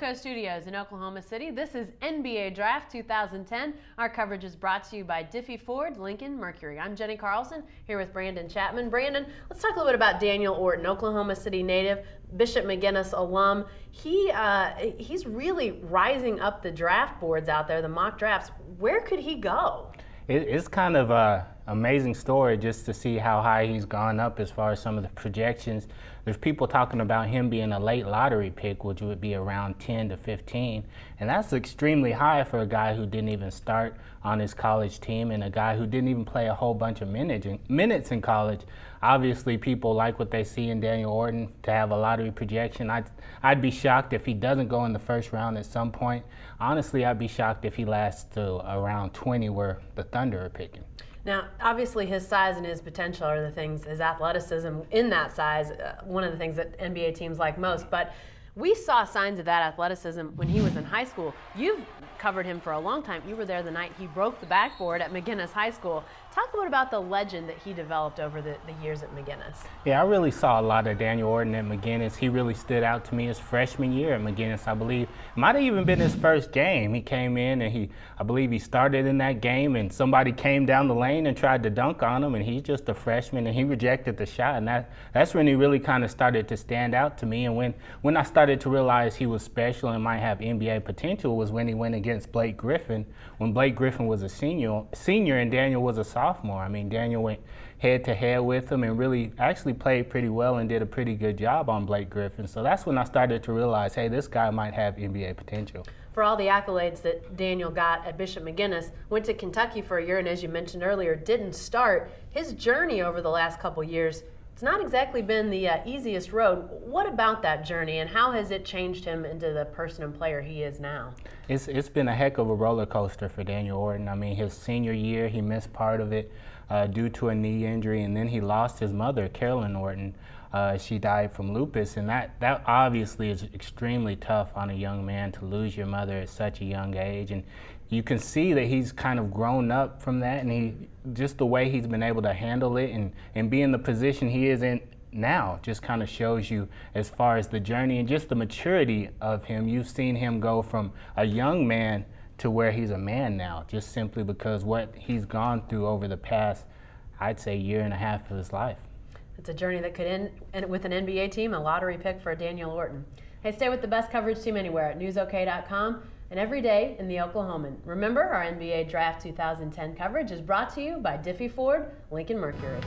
Delco Studios in Oklahoma City. This is NBA Draft 2010. Our coverage is brought to you by Diffie Ford, Lincoln, Mercury. I'm Jenny Carlson here with Brandon Chapman. Brandon, let's talk a little bit about Daniel Orton, Oklahoma City native, Bishop McGuinness alum. He's really rising up the draft boards out there, the mock drafts. Where could he go? It's kind of an amazing story just to see how high he's gone up as far as some of the projections. There's people talking about him being a late lottery pick, which would be around 10 to 15. And that's extremely high for a guy who didn't even start on his college team and a guy who didn't even play a whole bunch of minutes in college. Obviously, people like what they see in Daniel Orton to have a lottery projection. I'd be shocked if he doesn't go in the first round at some point. Honestly, I'd be shocked if he lasts to around 20 where the Thunder are picking. Now, obviously, his size and his potential are the things, his athleticism in that size, one of the things that NBA teams like most. But we saw signs of that athleticism when he was in high school. You've covered him for a long time. You were there the night he broke the backboard at McGuinness High School. Talk a bit about the legend that he developed over the years at McGuinness. Yeah, I really saw a lot of Daniel Orton at McGuinness. He really stood out to me his freshman year at McGuinness, I believe. It might have even been his first game. He came in and I believe he started in that game and somebody came down the lane and tried to dunk on him, and he's just a freshman and he rejected the shot, and that's when he really kind of started to stand out to me. And when I started to realize he was special and might have NBA potential was when he went against Blake Griffin, when Blake Griffin was a senior and Daniel was a sophomore. I mean, Daniel went head-to-head with him and really actually played pretty well and did a pretty good job on Blake Griffin. So that's when I started to realize, hey, this guy might have NBA potential. For all the accolades that Daniel got at Bishop McGuinness, went to Kentucky for a year and, as you mentioned earlier, didn't start. His journey over the last couple years, it's not exactly been the easiest road. What about that journey, and how has it changed him into the person and player he is now? It's been a heck of a roller coaster for Daniel Orton. I mean, his senior year, he missed part of it due to a knee injury, and then he lost his mother, Carolyn Orton. She died from lupus, and that obviously is extremely tough on a young man to lose your mother at such a young age. And you can see that he's kind of grown up from that, and just the way he's been able to handle it and be in the position he is in now just kind of shows you as far as the journey and just the maturity of him. You've seen him go from a young man to where he's a man now, just simply because what he's gone through over the past, I'd say, year and a half of his life. It's a journey that could end with an NBA team, a lottery pick for Daniel Orton. Hey, stay with the best coverage team anywhere at newsok.com and every day in the Oklahoman. Remember, our NBA Draft 2010 coverage is brought to you by Diffie Ford, Lincoln Mercury.